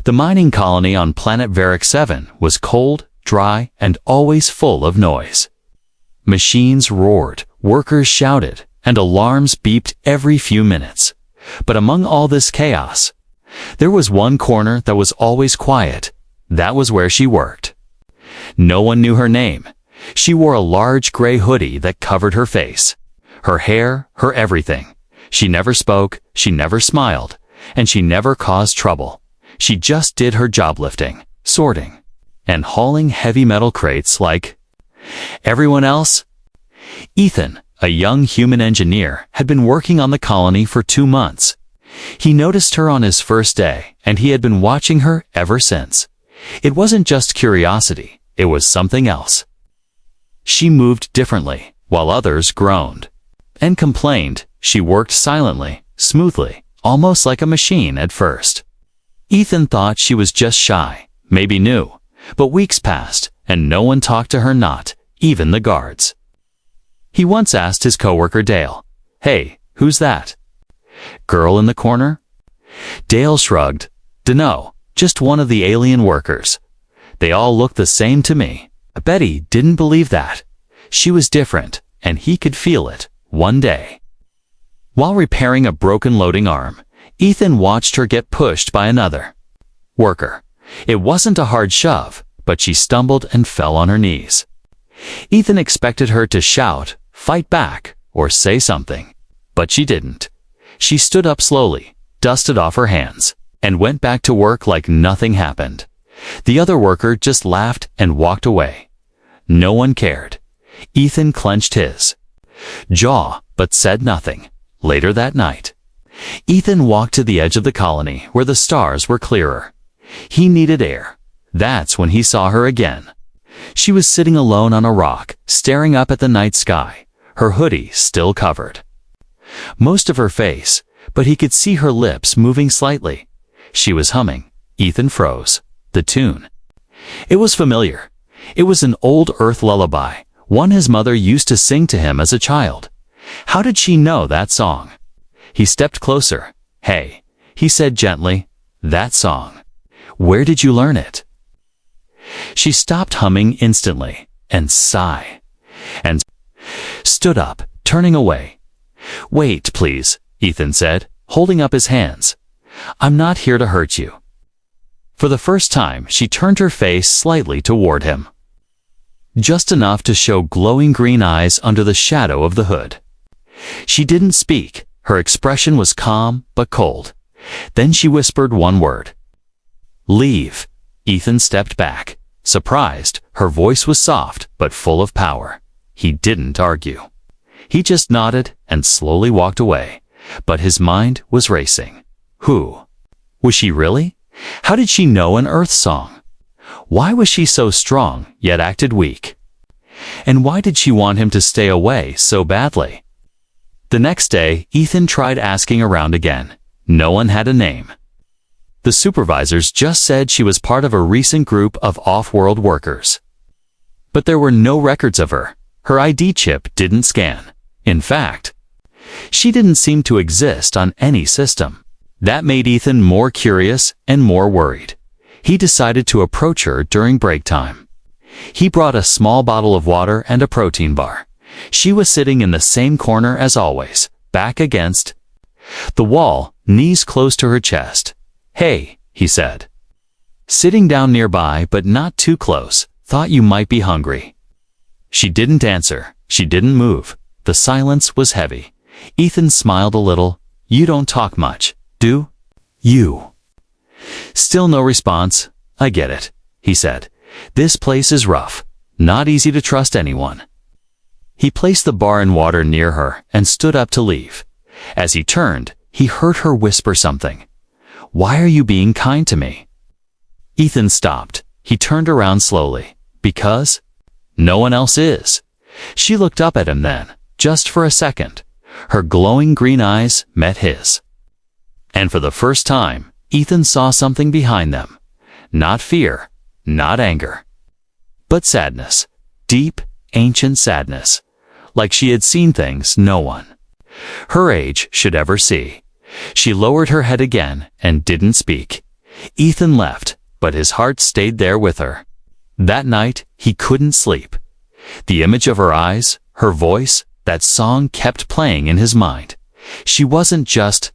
The mining colony on planet Varric 7 was cold, dry, and always full of noise. Machines roared, workers shouted, and alarms beeped every few minutes. But among all this chaos, there was one corner that was always quiet. That was where she worked. No one knew her name. She wore a large gray hoodie that covered her face, her hair, her everything. She never spoke, she never smiled, and she never caused trouble. She just did her job lifting, sorting, and hauling heavy metal crates like everyone else. Ethan, a young human engineer, had been working on the colony for 2 months. He noticed her on his first day, and he had been watching her ever since. It wasn't just curiosity, it was something else. She moved differently, while others groaned and complained. She worked silently, smoothly, almost like a machine at first. Ethan thought she was just shy, maybe new, but weeks passed, and no one talked to her, not even the guards. He once asked his coworker Dale, "Hey, who's that girl in the corner?" Dale shrugged. "Dunno, just one of the alien workers. They all look the same to me." Betty didn't believe that. She was different, and he could feel it. One day, while repairing a broken loading arm, Ethan watched her get pushed by another worker. It wasn't a hard shove, but she stumbled and fell on her knees. Ethan expected her to shout, fight back, or say something, but she didn't. She stood up slowly, dusted off her hands, and went back to work like nothing happened. The other worker just laughed and walked away. No one cared. Ethan clenched his jaw, but said nothing. Later that night, Ethan walked to the edge of the colony where the stars were clearer. He needed air. That's when he saw her again. She was sitting alone on a rock, staring up at the night sky, her hoodie still covered most of her face, but he could see her lips moving slightly. She was humming. Ethan froze. The tune. It was familiar. It was an old Earth lullaby, one his mother used to sing to him as a child. How did she know that song? He stepped closer. "Hey," he said gently, "that song. Where did you learn it?" She stopped humming instantly, and sighed, and stood up, turning away. "Wait, please," Ethan said, holding up his hands. "I'm not here to hurt you." For the first time, she turned her face slightly toward him, just enough to show glowing green eyes under the shadow of the hood. She didn't speak. Her expression was calm but cold. Then she whispered one word. "Leave." Ethan stepped back. Surprised, her voice was soft but full of power. He didn't argue. He just nodded and slowly walked away. But his mind was racing. Who was she really? How did she know an Earth song? Why was she so strong yet acted weak? And why did she want him to stay away so badly? The next day, Ethan tried asking around again. No one had a name. The supervisors just said she was part of a recent group of off-world workers. But there were no records of her. Her ID chip didn't scan. In fact, she didn't seem to exist on any system. That made Ethan more curious and more worried. He decided to approach her during break time. He brought a small bottle of water and a protein bar. She was sitting in the same corner as always, back against the wall, knees close to her chest. "Hey," he said, sitting down nearby but not too close. "Thought you might be hungry." She didn't answer. She didn't move. The silence was heavy. Ethan smiled a little. "You don't talk much, do you?" Still no response. "I get it," he said. "This place is rough. Not easy to trust anyone." He placed the bar and water near her and stood up to leave. As he turned, he heard her whisper something. "Why are you being kind to me?" Ethan stopped. He turned around slowly. "Because no one else is." She looked up at him then, just for a second. Her glowing green eyes met his. And for the first time, Ethan saw something behind them. Not fear, not anger, but sadness. Deep, ancient sadness. Like she had seen things no one her age should ever see. She lowered her head again and didn't speak. Ethan left, but his heart stayed there with her. That night, he couldn't sleep. The image of her eyes, her voice, that song kept playing in his mind. She wasn't just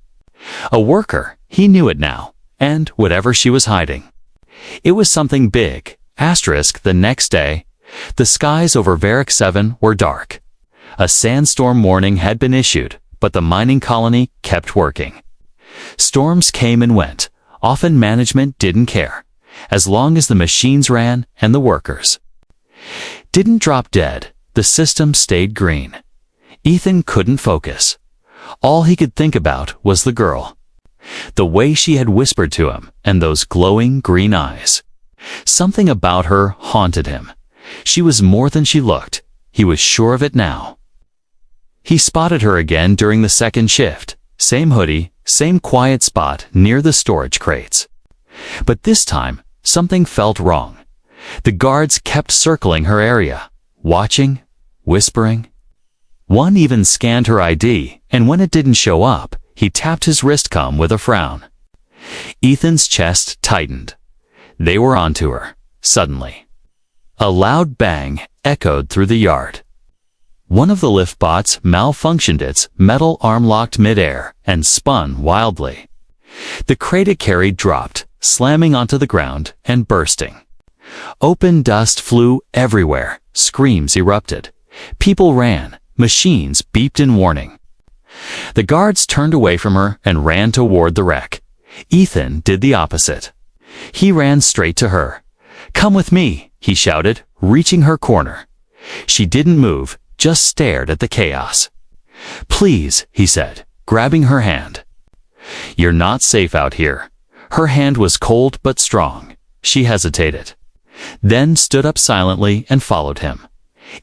a worker, he knew it now, and whatever she was hiding. It was something big. The next day, the skies over Varick 7 were dark. A sandstorm warning had been issued, but the mining colony kept working. Storms came and went. Often management didn't care, as long as the machines ran and the workers didn't drop dead. The system stayed green. Ethan couldn't focus. All he could think about was the girl. The way she had whispered to him, and those glowing green eyes. Something about her haunted him. She was more than she looked. He was sure of it now. He spotted her again during the second shift. Same hoodie, same quiet spot near the storage crates. But this time, something felt wrong. The guards kept circling her area, watching, whispering. One even scanned her ID, and when it didn't show up, he tapped his wristcom with a frown. Ethan's chest tightened. They were onto her, suddenly. A loud bang echoed through the yard. One of the lift bots malfunctioned, its metal arm locked midair and spun wildly. The crate it carried dropped, slamming onto the ground and bursting. Open dust flew everywhere, screams erupted. People ran, machines beeped in warning. The guards turned away from her and ran toward the wreck. Ethan did the opposite. He ran straight to her. "Come with me," he shouted, reaching her corner. She didn't move, just stared at the chaos. "Please," he said, grabbing her hand. "You're not safe out here." Her hand was cold but strong. She hesitated, then stood up silently and followed him.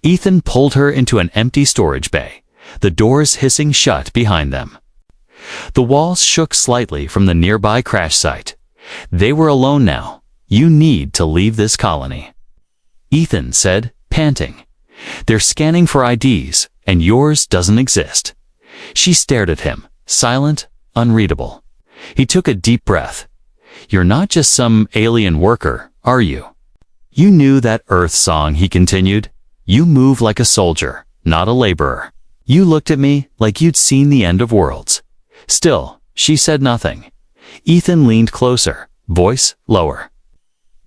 Ethan pulled her into an empty storage bay, the doors hissing shut behind them. The walls shook slightly from the nearby crash site. They were alone now. "You need to leave this colony," Ethan said, panting. "They're scanning for IDs, and yours doesn't exist." She stared at him, silent, unreadable. He took a deep breath. "You're not just some alien worker, are you?" "You knew that Earth song," he continued. "You move like a soldier, not a laborer. You looked at me like you'd seen the end of worlds." Still, she said nothing. Ethan leaned closer, voice lower.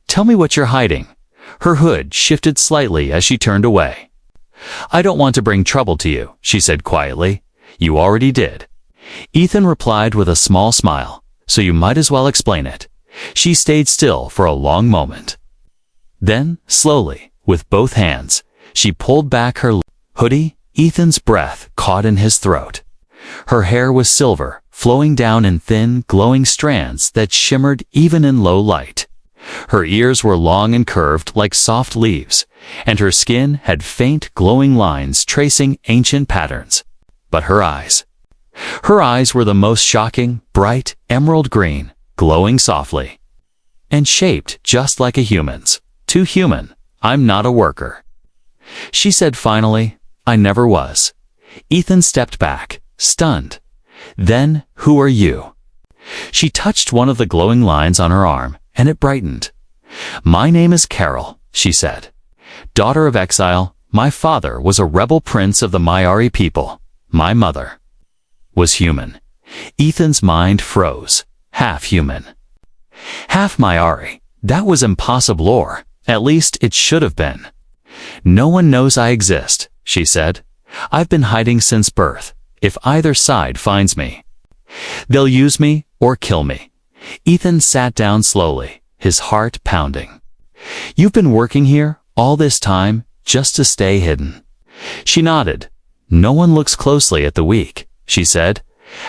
"Tell me what you're hiding." Her hood shifted slightly as she turned away. "I don't want to bring trouble to you," she said quietly. "You already did." Ethan replied with a small smile. "So you might as well explain it." She stayed still for a long moment. Then, slowly, with both hands, she pulled back her hoodie. Ethan's breath caught in his throat. Her hair was silver, flowing down in thin, glowing strands that shimmered even in low light. Her ears were long and curved like soft leaves, and her skin had faint, glowing lines tracing ancient patterns. But her eyes were the most shocking, bright, emerald green, glowing softly, and shaped just like a human's. "Too human. I'm not a worker," she said finally. "I never was." Ethan stepped back, stunned. "Then, who are you?" She touched one of the glowing lines on her arm, and it brightened. "My name is Carol," she said. "Daughter of exile. My father was a rebel prince of the Maori people. My mother was human." Ethan's mind froze. Half human, half Maori. That was impossible, or at least it should have been. "No one knows I exist," she said. "I've been hiding since birth. If either side finds me, they'll use me or kill me." Ethan sat down slowly, his heart pounding. "You've been working here all this time just to stay hidden?" She nodded. "No one looks closely at the weak," she said.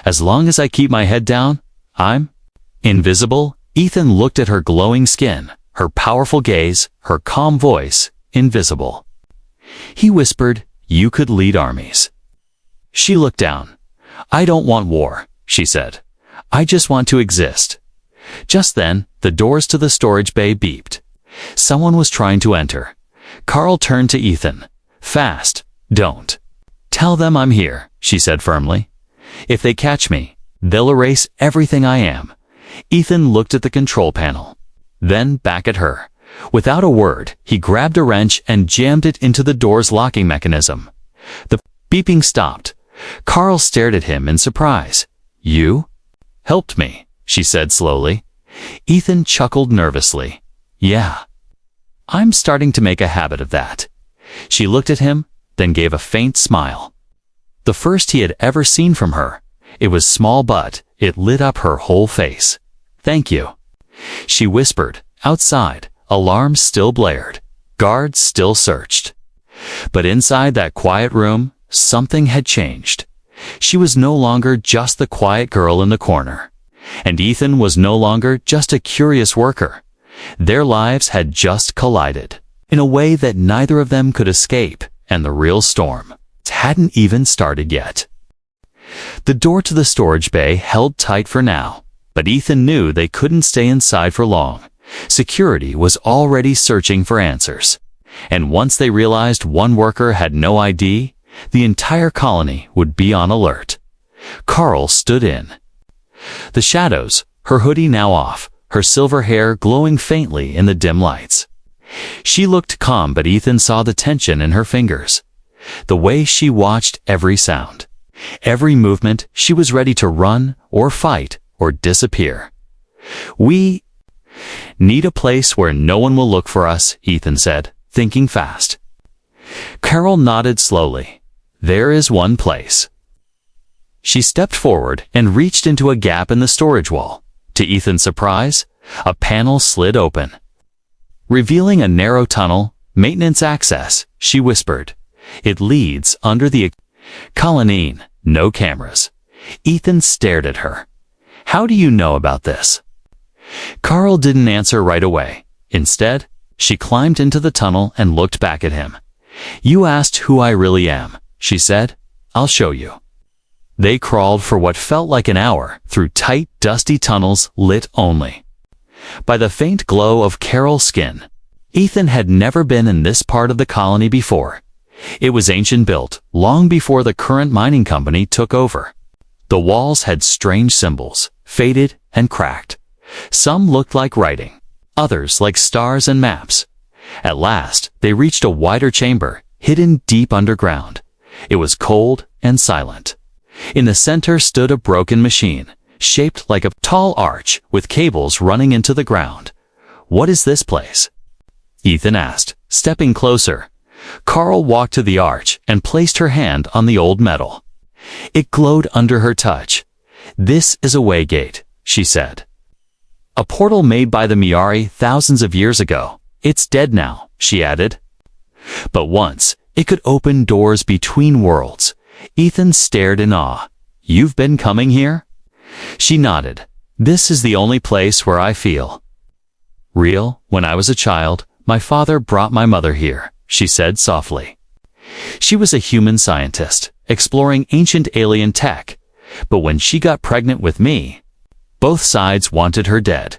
"As long as I keep my head down, I'm invisible." Ethan looked at her glowing skin, her powerful gaze, her calm voice. "Invisible." He whispered, "You could lead armies." She looked down. "I don't want war," she said. "I just want to exist." Just then, the doors to the storage bay beeped. Someone was trying to enter. Carl turned to Ethan. "Fast. Don't tell them I'm here," she said firmly. "If they catch me, they'll erase everything I am." Ethan looked at the control panel, then back at her. Without a word, he grabbed a wrench and jammed it into the door's locking mechanism. The beeping stopped. Carl stared at him in surprise. "You helped me," she said slowly. Ethan chuckled nervously. "Yeah. I'm starting to make a habit of that." She looked at him, then gave a faint smile. The first he had ever seen from her. It was small, but it lit up her whole face. "Thank you," she whispered. Outside, alarms still blared. Guards still searched. But inside that quiet room, something had changed. She was no longer just the quiet girl in the corner. And Ethan was no longer just a curious worker. Their lives had just collided in a way that neither of them could escape, and the real storm hadn't even started yet. The door to the storage bay held tight for now, but Ethan knew they couldn't stay inside for long. Security was already searching for answers. And once they realized one worker had no ID, the entire colony would be on alert. Carl stood in the shadows, her hoodie now off, her silver hair glowing faintly in the dim lights. She looked calm, but Ethan saw the tension in her fingers. The way she watched every sound, every movement. She was ready to run or fight or disappear. "We need a place where no one will look for us," Ethan said, thinking fast. Carol nodded slowly. "There is one place." She stepped forward and reached into a gap in the storage wall. To Ethan's surprise, a panel slid open, revealing a narrow tunnel. "Maintenance access," she whispered. "It leads under the colonnade. No cameras." Ethan stared at her. "How do you know about this?" Carl didn't answer right away. Instead, she climbed into the tunnel and looked back at him. "You asked who I really am," she said. "I'll show you." They crawled for what felt like an hour through tight, dusty tunnels lit only by the faint glow of Carol's skin. Ethan had never been in this part of the colony before. It was ancient, built long before the current mining company took over. The walls had strange symbols, faded and cracked. Some looked like writing, others like stars and maps. At last, they reached a wider chamber, hidden deep underground. It was cold and silent. In the center stood a broken machine, shaped like a tall arch with cables running into the ground. "What is this place?" Ethan asked, stepping closer. Carl walked to the arch and placed her hand on the old metal. It glowed under her touch. "This is a waygate," she said. "A portal made by the Miari thousands of years ago. It's dead now," she added. "But once, it could open doors between worlds." Ethan stared in awe. "You've been coming here?" She nodded. "This is the only place where I feel real. When I was a child, my father brought my mother here," she said softly. "She was a human scientist, exploring ancient alien tech. But when she got pregnant with me, both sides wanted her dead."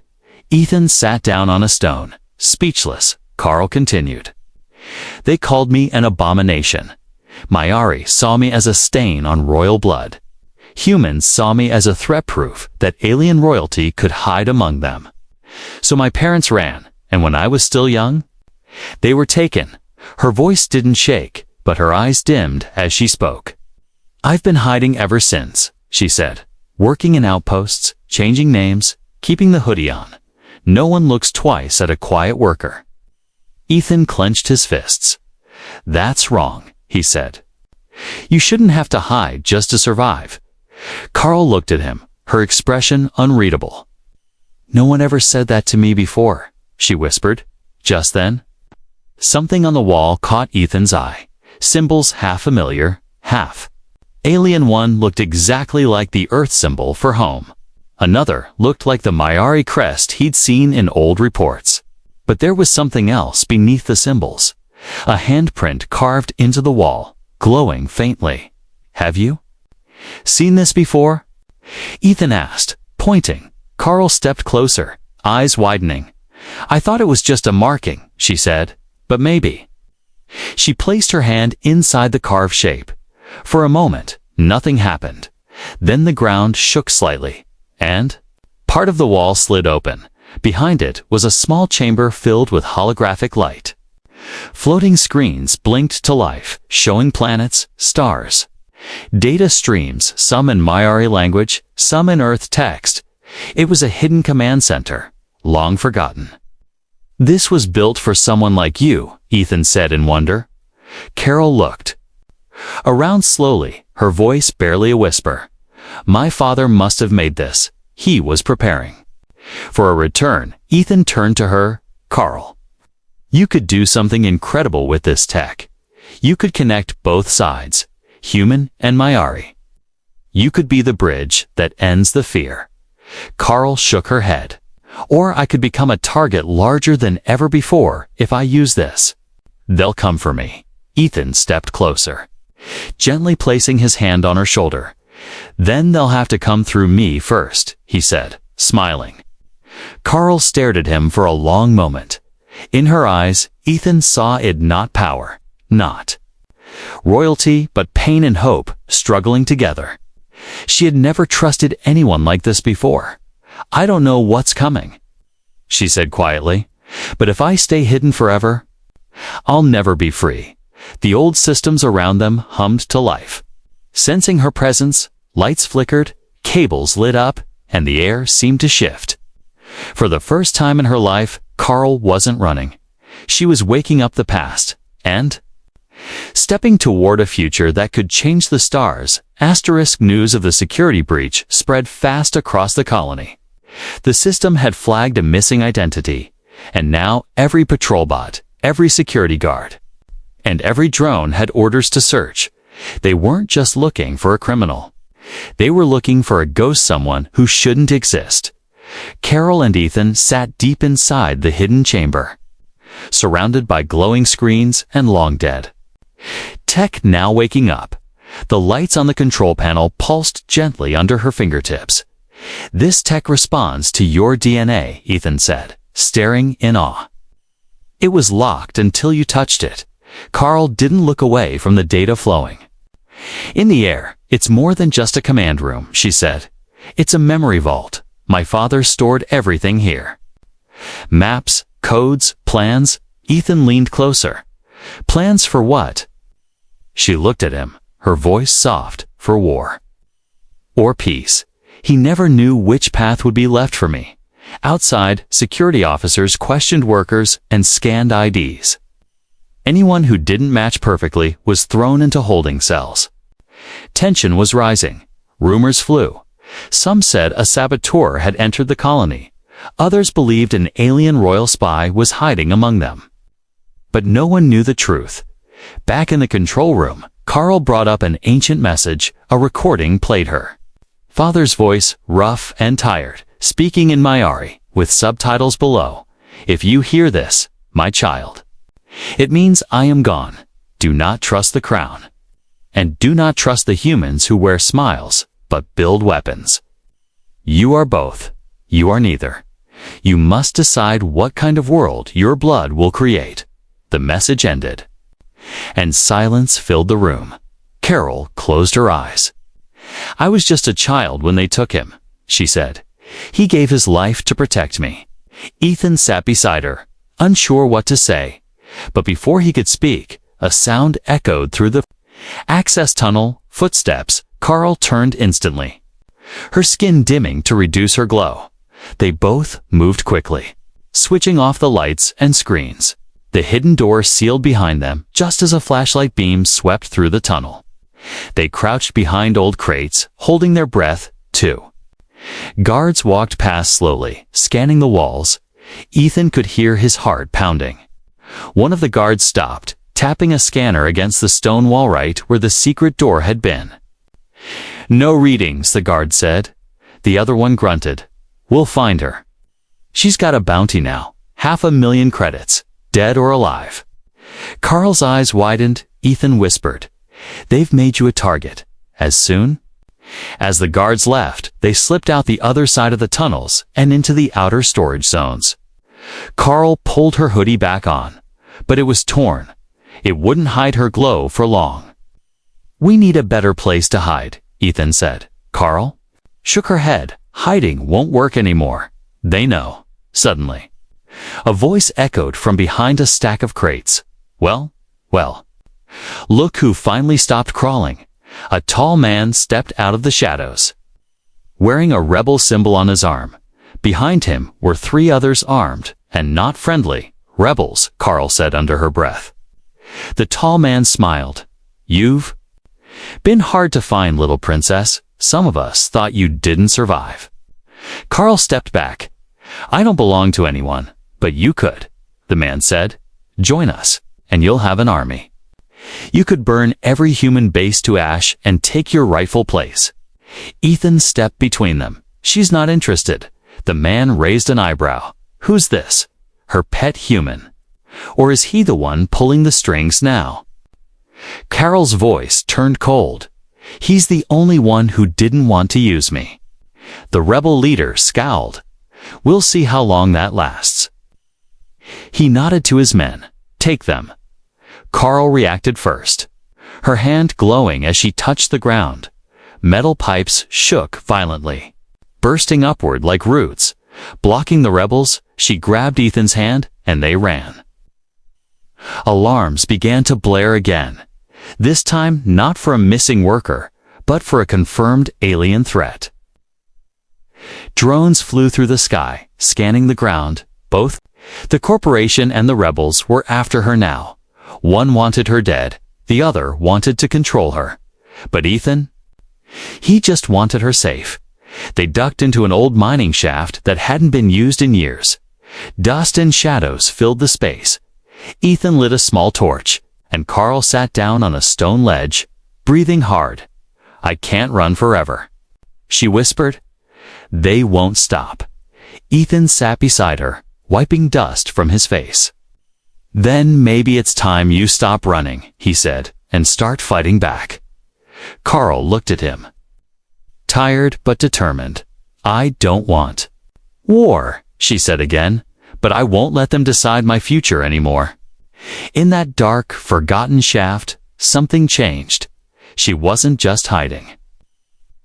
Ethan sat down on a stone, speechless. Carl continued. "They called me an abomination. Miari saw me as a stain on royal blood. Humans saw me as a threat, proof that alien royalty could hide among them. So my parents ran, and when I was still young, they were taken." Her voice didn't shake, but her eyes dimmed as she spoke. "I've been hiding ever since," she said, "working in outposts, changing names, keeping the hoodie on. No one looks twice at a quiet worker." Ethan clenched his fists. "That's wrong," he said. "You shouldn't have to hide just to survive." Carl looked at him, her expression unreadable. "No one ever said that to me before," she whispered. Just then, something on the wall caught Ethan's eye. Symbols half familiar, half alien. One looked exactly like the Earth symbol for home. Another looked like the Miari crest he'd seen in old reports. But there was something else beneath the symbols. A handprint carved into the wall, glowing faintly. "Have you seen this before?" Ethan asked, pointing. Carl stepped closer, eyes widening. "I thought it was just a marking," she said, "but maybe." She placed her hand inside the carved shape. For a moment, nothing happened. Then the ground shook slightly, and Part of the wall slid open. Behind it was a small chamber filled with holographic light. Floating screens blinked to life, showing planets, stars. Data streams, some in Maori language, some in Earth text. It was a hidden command center, long forgotten. "This was built for someone like you," Ethan said in wonder. Carol looked around slowly, her voice barely a whisper. "My father must have made this. He was preparing." For a return, Ethan turned to her. "Carl, you could do something incredible with this tech. You could connect both sides, human and Maori. You could be the bridge that ends the fear." Carl shook her head. "Or I could become a target larger than ever before if I use this." "They'll come for me." Ethan stepped closer, gently placing his hand on her shoulder. "Then they'll have to come through me first," he said, smiling. Carl stared at him for a long moment. In her eyes, Ethan saw it not power, not royalty, but pain and hope struggling together. She had never trusted anyone like this before. "I don't know what's coming," she said quietly, "but if I stay hidden forever, I'll never be free." The old systems around them hummed to life. Sensing her presence, lights flickered, cables lit up, and the air seemed to shift. For the first time in her life, Carl wasn't running. She was waking up the past, and stepping toward a future that could change the stars. Asterisk news of the security breach spread fast across the colony. The system had flagged a missing identity, and now every patrol bot, every security guard, and every drone had orders to search. They weren't just looking for a criminal. They were looking for a ghost, someone who shouldn't exist. Carol and Ethan sat deep inside the hidden chamber, surrounded by glowing screens and long dead tech now waking up. The lights on the control panel pulsed gently under her fingertips. "This tech responds to your DNA," Ethan said, staring in awe. "It was locked until you touched it." Carl didn't look away from the data flowing. "In the air, it's more than just a command room," she said. "It's a memory vault. My father stored everything here. Maps, codes, plans." Ethan leaned closer. "Plans for what?" She looked at him, her voice soft. "For war. Or peace. He never knew which path would be left for me." Outside, security officers questioned workers and scanned IDs. Anyone who didn't match perfectly was thrown into holding cells. Tension was rising. Rumors flew. Some said a saboteur had entered the colony. Others believed an alien royal spy was hiding among them. But no one knew the truth. Back in the control room, Carl brought up an ancient message. A recording played her father's voice, rough and tired, speaking in Maori, with subtitles below. "If you hear this, my child, it means I am gone. Do not trust the crown. And do not trust the humans who wear smiles, but build weapons. You are both. You are neither. You must decide what kind of world your blood will create." The message ended, and silence filled the room. Carol closed her eyes. "I was just a child when they took him," she said. "He gave his life to protect me." Ethan sat beside her, unsure what to say. But before he could speak, a sound echoed through the access tunnel. Footsteps. Carl turned instantly, her skin dimming to reduce her glow. They both moved quickly, switching off the lights and screens. The hidden door sealed behind them just as a flashlight beam swept through the tunnel. They crouched behind old crates, holding their breath, too. Guards walked past slowly, scanning the walls. Ethan could hear his heart pounding. One of the guards stopped, tapping a scanner against the stone wall right where the secret door had been. "No readings," the guard said. The other one grunted. "We'll find her. She's got a bounty now, 500,000 credits, dead or alive." Carl's eyes widened. Ethan whispered, "They've made you a target. As soon?" As the guards left, they slipped out the other side of the tunnels and into the outer storage zones. Carl pulled her hoodie back on, but it was torn. It wouldn't hide her glow for long. "We need a better place to hide," Ethan said. Carl shook her head. Hiding won't work anymore. They know. Suddenly, a voice echoed from behind a stack of crates. Well, look who finally stopped crawling. A tall man stepped out of the shadows, wearing a rebel symbol on his arm. Behind him were 3 others armed, and not friendly. Rebels, Carl said under her breath. The tall man smiled. You've been hard to find, little princess. Some of us thought you didn't survive. Carl stepped back. I don't belong to anyone, but you could, the man said. Join us, and you'll have an army. You could burn every human base to ash and take your rightful place. Ethan stepped between them. She's not interested. The man raised an eyebrow. Who's this? Her pet human? Or is he the one pulling the strings now? Carol's voice turned cold. He's the only one who didn't want to use me. The rebel leader scowled. We'll see how long that lasts. He nodded to his men. Take them. Carl reacted first, her hand glowing as she touched the ground. Metal pipes shook violently, bursting upward like roots. Blocking the rebels, she grabbed Ethan's hand, and they ran. Alarms began to blare again, this time not for a missing worker, but for a confirmed alien threat. Drones flew through the sky, scanning the ground. Both the corporation and the rebels were after her now. One wanted her dead, the other wanted to control her. But Ethan? He just wanted her safe. They ducked into an old mining shaft that hadn't been used in years. Dust and shadows filled the space. Ethan lit a small torch, and Carl sat down on a stone ledge, breathing hard. I can't run forever, she whispered. They won't stop. Ethan sat beside her, wiping dust from his face. Then maybe it's time you stop running, he said, and start fighting back. Carl looked at him. Tired but determined. I don't want war, she said again, but I won't let them decide my future anymore. In that dark, forgotten shaft, something changed. She wasn't just hiding.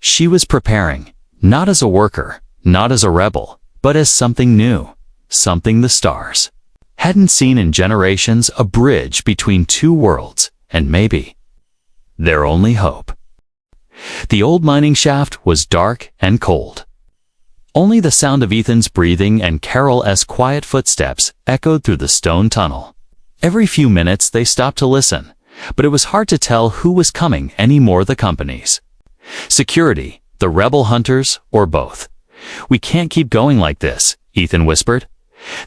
She was preparing, not as a worker, not as a rebel, but as something new, something the stars hadn't seen in generations, a bridge between 2 worlds, and maybe their only hope. The old mining shaft was dark and cold. Only the sound of Ethan's breathing and Carol's quiet footsteps echoed through the stone tunnel. Every few minutes they stopped to listen, but it was hard to tell who was coming anymore. The companies, security, the rebel hunters, or both. We can't keep going like this, Ethan whispered.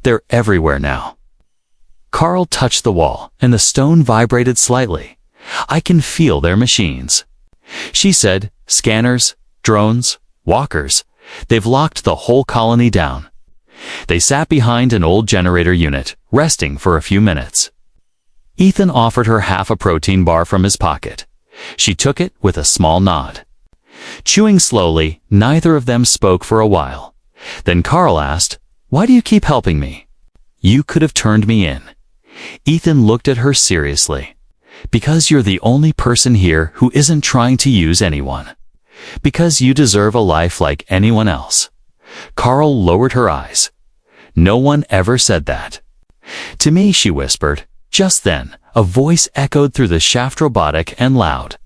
They're everywhere now. Carl touched the wall, and the stone vibrated slightly. I can feel their machines, she said. Scanners, drones, walkers. They've locked the whole colony down. They sat behind an old generator unit, resting for a few minutes. Ethan offered her half a protein bar from his pocket. She took it with a small nod. Chewing slowly, neither of them spoke for a while. Then Carl asked, Why do you keep helping me? You could have turned me in. Ethan looked at her seriously. Because you're the only person here who isn't trying to use anyone. Because you deserve a life like anyone else. Carl lowered her eyes. No one ever said that to me, she whispered. Just then, a voice echoed through the shaft, robotic and loud.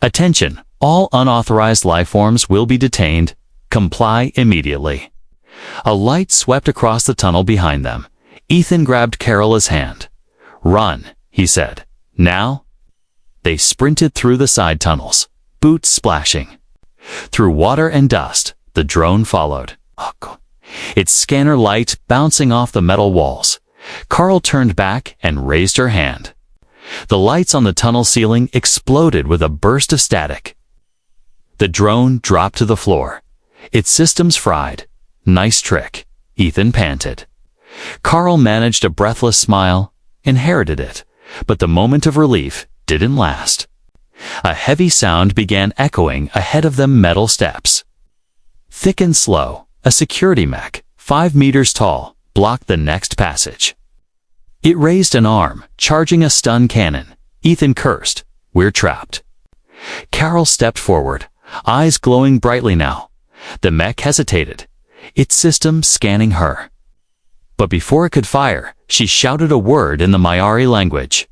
Attention, all unauthorized life forms will be detained. Comply immediately. A light swept across the tunnel behind them. Ethan grabbed Carol's hand. Run, he said. Now? They sprinted through the side tunnels, boots splashing. Through water and dust, the drone followed, its scanner light bouncing off the metal walls. Carl turned back and raised her hand. The lights on the tunnel ceiling exploded with a burst of static. The drone dropped to the floor, its systems fried. Nice trick, Ethan panted. Carl managed a breathless smile, inherited it, but the moment of relief didn't last. A heavy sound began echoing ahead of them, metal steps. Thick and slow, a security mech, 5 meters tall, blocked the next passage. It raised an arm, charging a stun cannon. Ethan cursed, We're trapped. Carol stepped forward, eyes glowing brightly now. The mech hesitated, its system scanning her. But before it could fire, she shouted a word in the Mayari language.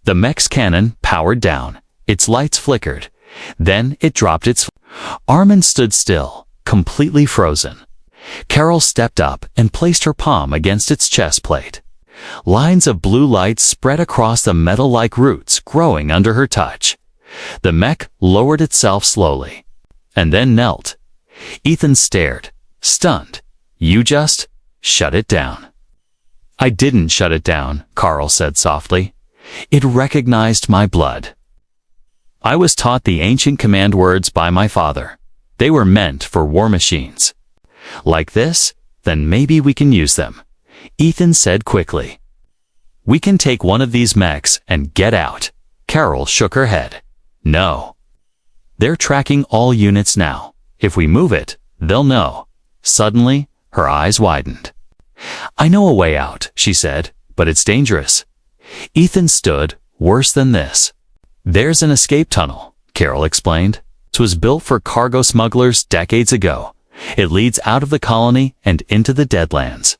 The mech's cannon powered down, its lights flickered. Then it dropped its... Armin stood still, completely frozen. Carol stepped up and placed her palm against its chest plate. Lines of blue light spread across the metal-like roots growing under her touch. The mech lowered itself slowly, and then knelt. Ethan stared, stunned. "You just shut it down." "I didn't shut it down," Carl said softly. "It recognized my blood. I was taught the ancient command words by my father. They were meant for war machines. Like this, then maybe we can use them," Ethan said quickly. "We can take one of these mechs and get out." Carol shook her head. "No. They're tracking all units now. If we move it, they'll know." Suddenly, her eyes widened. "I know a way out," she said, "but it's dangerous." Ethan stood. "Worse than this." "There's an escape tunnel," Carol explained. "It was built for cargo smugglers decades ago. It leads out of the colony and into the Deadlands."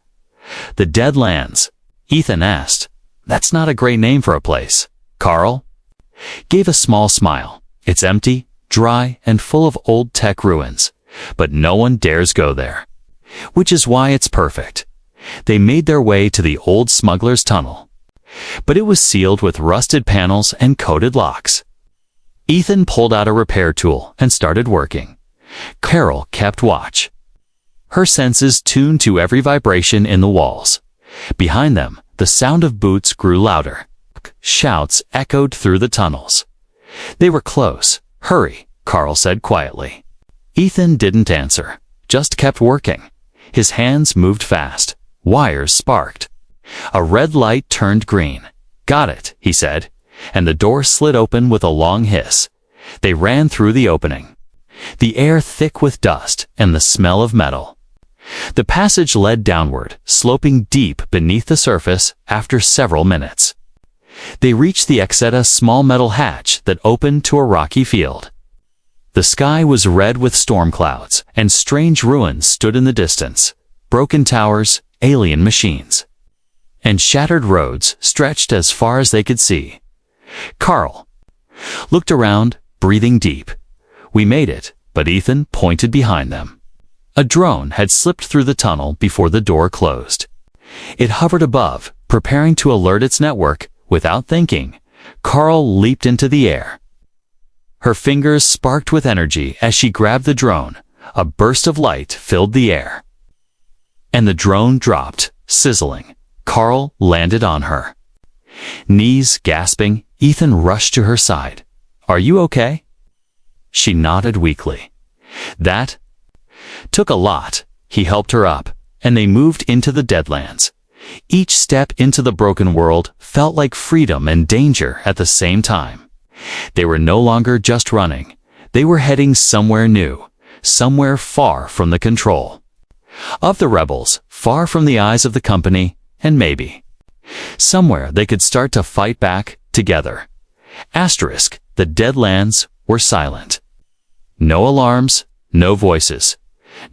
"The Deadlands?" Ethan asked. "That's not a great name for a place." Carl gave a small smile. "It's empty, dry, and full of old tech ruins, but no one dares go there. Which is why it's perfect." They made their way to the old smuggler's tunnel, but it was sealed with rusted panels and coated locks. Ethan pulled out a repair tool and started working. Carol kept watch, her senses tuned to every vibration in the walls. Behind them, the sound of boots grew louder. Shouts echoed through the tunnels. They were close. "Hurry," Carl said quietly. Ethan didn't answer, just kept working. His hands moved fast. Wires sparked. A red light turned green. "Got it," he said, and the door slid open with a long hiss. They ran through the opening, the air thick with dust and the smell of metal. The passage led downward, sloping deep beneath the surface. After several minutes, they reached the Exeta small metal hatch that opened to a rocky field. The sky was red with storm clouds, and strange ruins stood in the distance. Broken towers, alien machines, and shattered roads stretched as far as they could see. Carl looked around, breathing deep. "We made it," but Ethan pointed behind them. A drone had slipped through the tunnel before the door closed. It hovered above, preparing to alert its network. Without thinking, Carl leaped into the air. Her fingers sparked with energy as she grabbed the drone. A burst of light filled the air, and the drone dropped, sizzling. Carl landed on her. Knees gasping, Ethan rushed to her side. "Are you okay?" She nodded weakly. "That took a lot." He helped her up, and they moved into the Deadlands. Each step into the broken world felt like freedom and danger at the same time. They were no longer just running. They were heading somewhere new, somewhere far from the control of the rebels, far from the eyes of the company, and maybe somewhere they could start to fight back together. Asterisk, the Deadlands were silent. No alarms, no voices.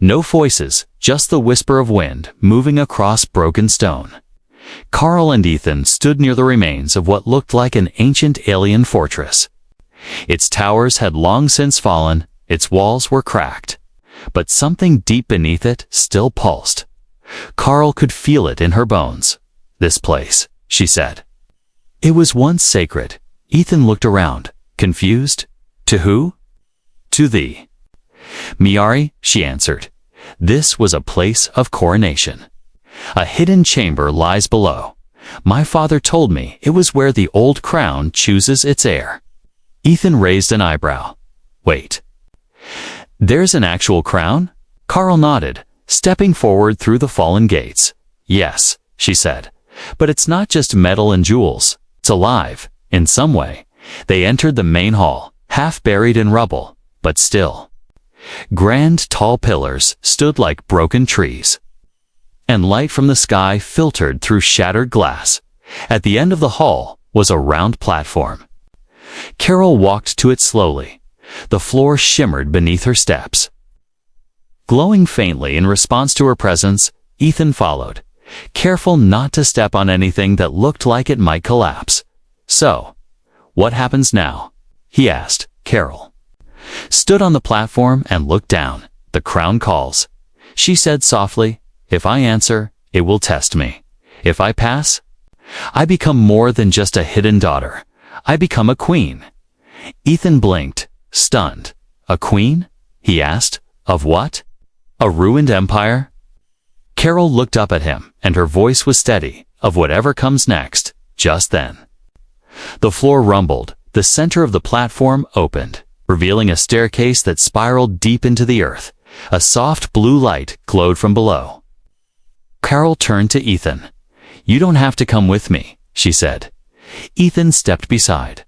No voices, just the whisper of wind moving across broken stone. Carl and Ethan stood near the remains of what looked like an ancient alien fortress. Its towers had long since fallen, its walls were cracked, but something deep beneath it still pulsed. Carl could feel it in her bones. "This place," she said. "It was once sacred." Ethan looked around, confused. "To who?" "To thee." "Miari," she answered. "This was a place of coronation. A hidden chamber lies below. My father told me it was where the old crown chooses its heir." Ethan raised an eyebrow. "Wait. There's an actual crown?" Carl nodded, stepping forward through the fallen gates. "Yes," she said. "But it's not just metal and jewels. It's alive, in some way." They entered the main hall, half buried in rubble, but still. Grand, tall pillars stood like broken trees, and light from the sky filtered through shattered glass. At the end of the hall was a round platform. Carol walked to it slowly. The floor shimmered beneath her steps. Glowing faintly in response to her presence, Ethan followed, careful not to step on anything that looked like it might collapse. "So, what happens now?" he asked. Carol stood on the platform and looked down. "The crown calls," she said softly. "If I answer, it will test me. If I pass, I become more than just a hidden daughter. I become a queen." Ethan blinked, stunned. "A queen?" he asked. "Of what? A ruined empire?" Carol looked up at him, and her voice was steady. "Of whatever comes next." Just then, the floor rumbled. The center of the platform opened, revealing a staircase that spiraled deep into the earth. A soft blue light glowed from below. Carol turned to Ethan. "You don't have to come with me," she said. Ethan stepped beside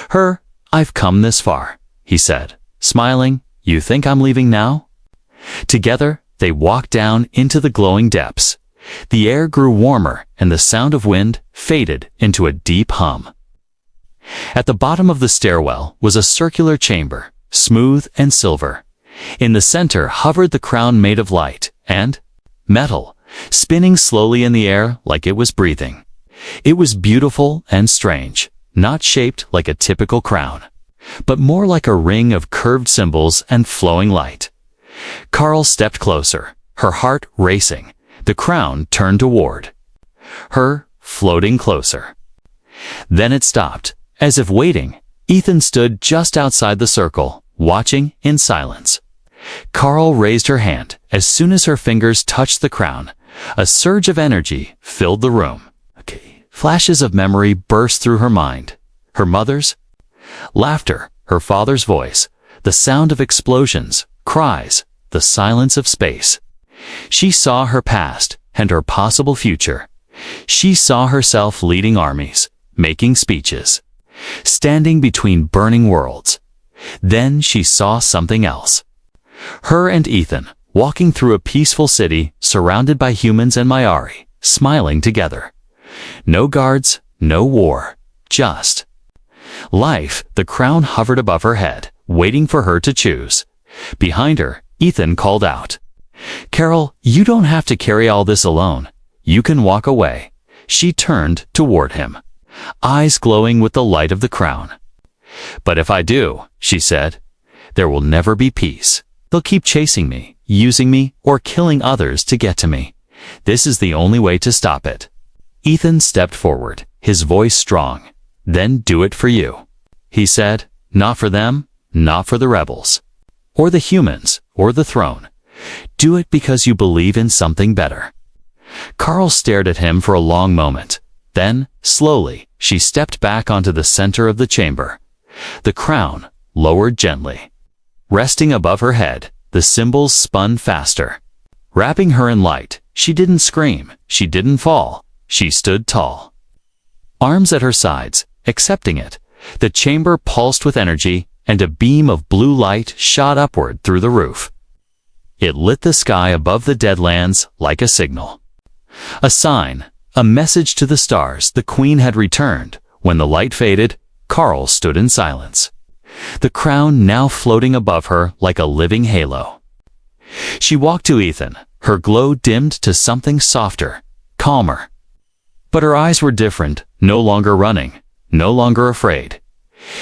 her. "I've come this far," he said, smiling. "You think I'm leaving now?" Together, they walked down into the glowing depths. The air grew warmer, and the sound of wind faded into a deep hum. At the bottom of the stairwell was a circular chamber, smooth and silver. In the center hovered the crown made of light and metal, spinning slowly in the air like it was breathing. It was beautiful and strange, not shaped like a typical crown, but more like a ring of curved symbols and flowing light. Carl stepped closer, her heart racing. The crown turned toward her, floating closer. Then it stopped, as if waiting. Ethan stood just outside the circle, watching in silence. Carl raised her hand. As soon as her fingers touched the crown, a surge of energy filled the room. Flashes of memory burst through her mind. Her mother's laughter, her father's voice, the sound of explosions, cries, the silence of space. She saw her past and her possible future. She saw herself leading armies, making speeches, standing between burning worlds. Then she saw something else. Her and Ethan, walking through a peaceful city surrounded by humans and Mayari, smiling together. No guards, no war, just life. The crown hovered above her head, waiting for her to choose. Behind her, Ethan called out, "Carol, you don't have to carry all this alone. You can walk away." She turned toward him, eyes glowing with the light of the crown. "But if I do," she said, "there will never be peace. They'll keep chasing me, using me, or killing others to get to me. This is the only way to stop it." Ethan stepped forward, his voice strong. "Then do it for you," he said. "Not for them, not for the rebels, or the humans, or the throne. Do it because you believe in something better." Carl stared at him for a long moment. Then, slowly, she stepped back onto the center of the chamber. The crown lowered gently. Resting above her head, the symbols spun faster, wrapping her in light. She didn't scream, she didn't fall. She stood tall, arms at her sides, accepting it. The chamber pulsed with energy, and a beam of blue light shot upward through the roof. It lit the sky above the Deadlands like a signal. A sign, a message to the stars. The queen had returned. When the light faded, Carl stood in silence, the crown now floating above her like a living halo. She walked to Ethan, her glow dimmed to something softer, calmer. But her eyes were different, no longer running, no longer afraid.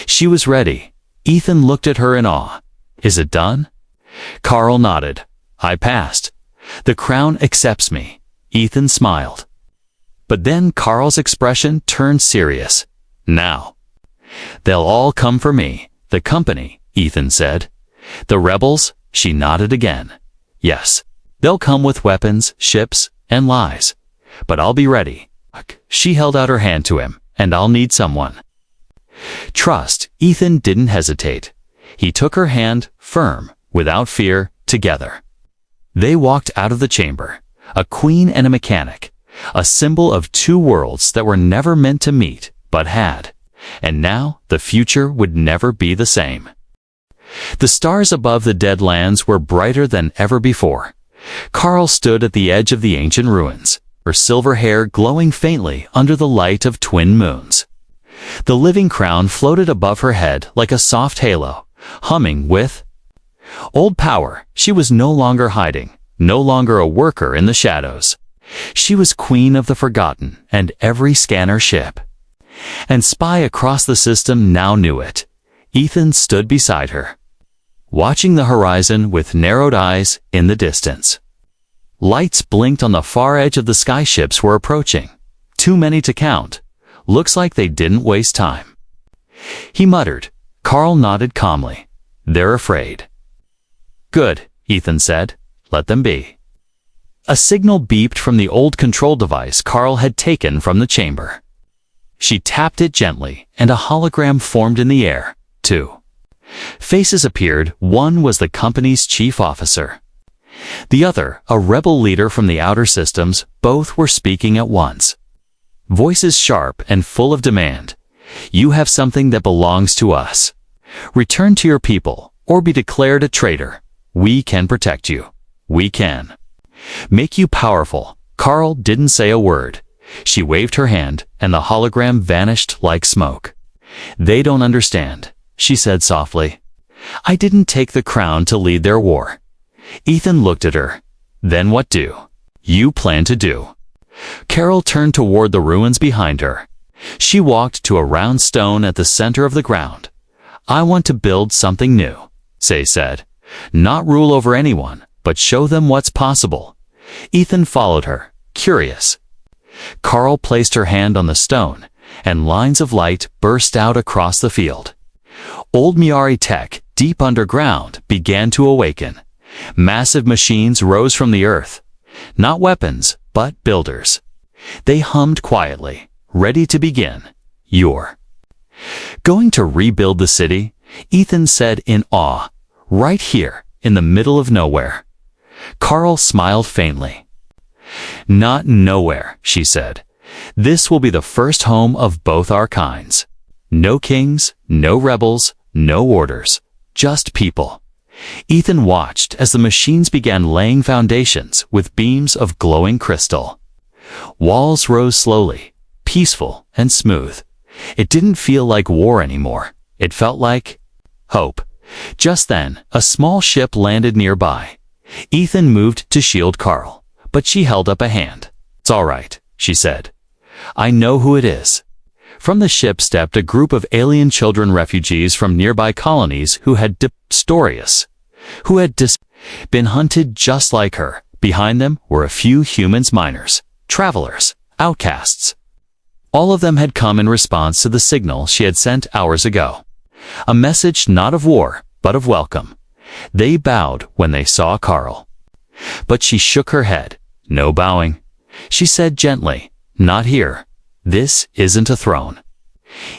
She was ready. Ethan looked at her in awe. "Is it done?" Carl nodded. "I passed. The crown accepts me." Ethan smiled. But then Carl's expression turned serious. "Now, they'll all come for me." "The company," Ethan said. "The rebels?" She nodded again. "Yes, they'll come with weapons, ships, and lies. But I'll be ready." She held out her hand to him. "And I'll need someone." Trust. Ethan didn't hesitate. He took her hand, firm, without fear, together. They walked out of the chamber, a queen and a mechanic, a symbol of two worlds that were never meant to meet, but had. And now, the future would never be the same. The stars above the Deadlands were brighter than ever before. Carl stood at the edge of the ancient ruins, her silver hair glowing faintly under the light of twin moons. The living crown floated above her head like a soft halo, humming with Old power, she was no longer hiding, no longer a worker in the shadows. She was queen of the forgotten and every scanner ship. And spy across the system now knew it. Ethan stood beside her, watching the horizon with narrowed eyes in the distance. Lights blinked on the far edge of the sky. Ships were approaching. Too many to count. Looks like they didn't waste time. He muttered. Carl nodded calmly. They're afraid. Good, Ethan said. Let them be. A signal beeped from the old control device Carl had taken from the chamber. She tapped it gently, and a hologram formed in the air. 2 faces appeared. One was the company's chief officer. The other, a rebel leader from the outer systems. Both were speaking at once. Voices sharp and full of demand. You have something that belongs to us. Return to your people, or be declared a traitor. We can protect you. We can make you powerful. Carl didn't say a word. She waved her hand, and the hologram vanished like smoke. They don't understand, she said softly. I didn't take the crown to lead their war. Ethan looked at her. Then what do you plan to do? Carol turned toward the ruins behind her. She walked to a round stone at the center of the ground. I want to build something new, Say said. Not rule over anyone, but show them what's possible. Ethan followed her, curious. Carl placed her hand on the stone, and lines of light burst out across the field. Old Miari tech, deep underground, began to awaken. Massive machines rose from the earth. Not weapons, but builders. They hummed quietly, ready to begin. You're going to rebuild the city? Ethan said in awe. Right here, in the middle of nowhere. Carl smiled faintly. Not nowhere, she said. This will be the first home of both our kinds. No kings, no rebels, no orders. Just people. Ethan watched as the machines began laying foundations with beams of glowing crystal. Walls rose slowly, peaceful and smooth. It didn't feel like war anymore. It felt like hope. Just then, a small ship landed nearby. Ethan moved to shield Carl, but she held up a hand. It's all right, she said. I know who it is. From the ship stepped a group of alien children refugees from nearby colonies who had been hunted just like her. Behind them were a few humans, miners, travelers, outcasts. All of them had come in response to the signal she had sent hours ago. A message not of war, but of welcome. They bowed when they saw Carl. But she shook her head. No bowing. She said gently, not here. This isn't a throne.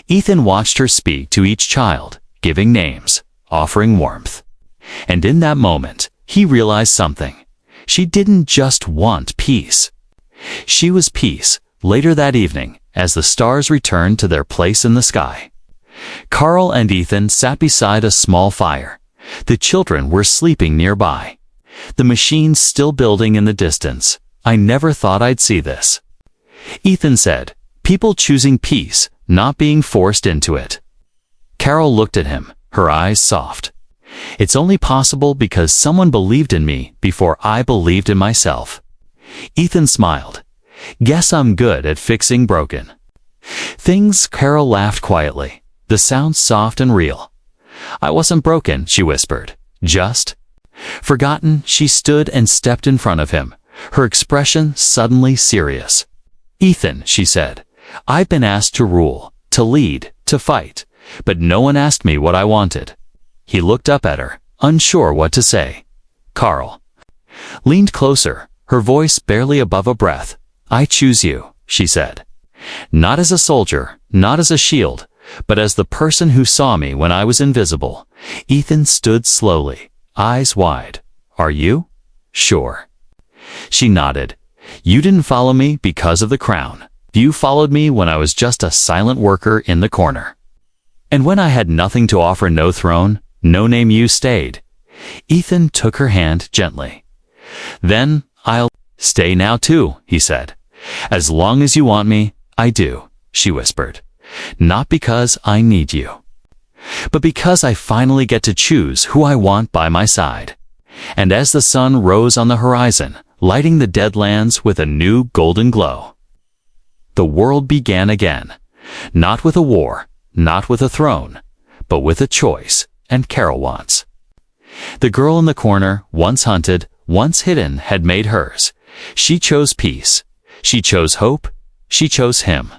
Ethan watched her speak to each child, giving names, offering warmth. And in that moment, he realized something. She didn't just want peace. She was peace. Later that evening, as the stars returned to their place in the sky, Carl and Ethan sat beside a small fire. The children were sleeping nearby. The machines still building in the distance. I never thought I'd see this. Ethan said, people choosing peace, not being forced into it. Carol looked at him, her eyes soft. It's only possible because someone believed in me before I believed in myself. Ethan smiled. Guess I'm good at fixing broken things. Carol laughed quietly, the sound soft and real. I wasn't broken, she whispered. Just forgotten. She stood and stepped in front of him, her expression suddenly serious. Ethan, she said, I've been asked to rule, to lead, to fight, but no one asked me what I wanted. He looked up at her, unsure what to say. Carl leaned closer, her voice barely above a breath. I choose you, she said. Not as a soldier, not as a shield, but as the person who saw me when I was invisible. Ethan stood slowly, eyes wide. Are you? Sure. She nodded. You didn't follow me because of the crown. You followed me when I was just a silent worker in the corner. And when I had nothing to offer, no throne, no name, you stayed. Ethan took her hand gently. Then I'll stay now too, he said. As long as you want me, I do, she whispered. Not because I need you. but because I finally get to choose who I want by my side. And as the sun rose on the horizon, lighting the Deadlands with a new golden glow, the world began again, not with a war, not with a throne, but with a choice, and Carol wants. The girl in the corner, once hunted, once hidden, had made hers. She chose peace. She chose hope. She chose him.